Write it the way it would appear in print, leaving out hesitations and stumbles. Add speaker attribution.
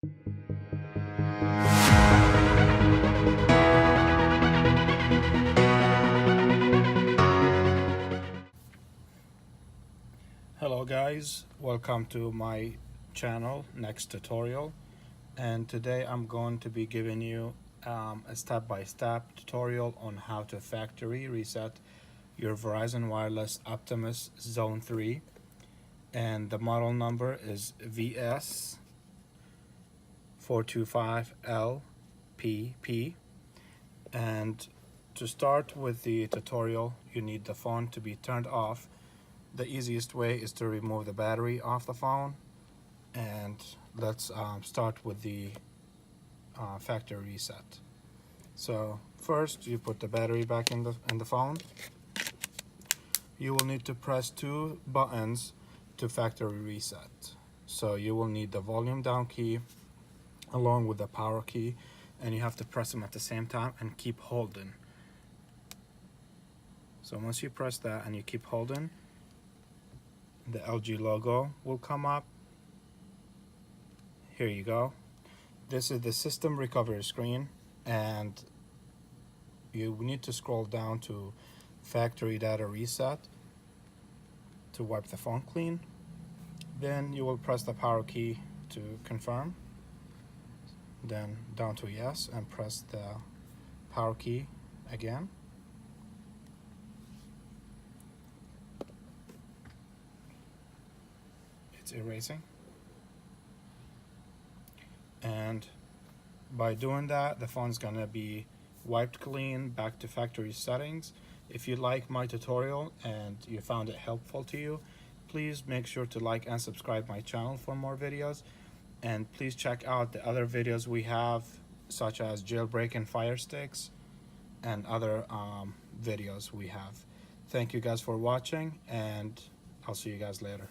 Speaker 1: Hello guys, welcome to my channel NexTutorial, and today I'm going to be giving you a step-by-step tutorial on how to factory reset your Verizon Wireless Optimus Zone 3, and the model number is VS425LPP. And to start with the tutorial, you need the phone to be turned off. The easiest way is to remove the battery off the phone, and let's start with the factory reset. So first, you put the battery back in the phone. You will need to press two buttons to factory reset. So you will need the volume down key along with the power key, and you have to press them at the same time and keep holding. So once you press that and you keep holding, the LG logo will come up. Here you go. This is the system recovery screen, and you need to scroll down to factory data reset to wipe the phone clean. Then you will press the power key to confirm, then down to yes and press the power key again. Erasing, and by doing that, the phone's gonna be wiped clean, back to factory settings. If you like my tutorial and you found it helpful to you, please make sure to like and subscribe my channel for more videos, and please check out the other videos we have, such as jailbreaking Fire Sticks and other videos we have. Thank you guys for watching, and I'll see you guys later.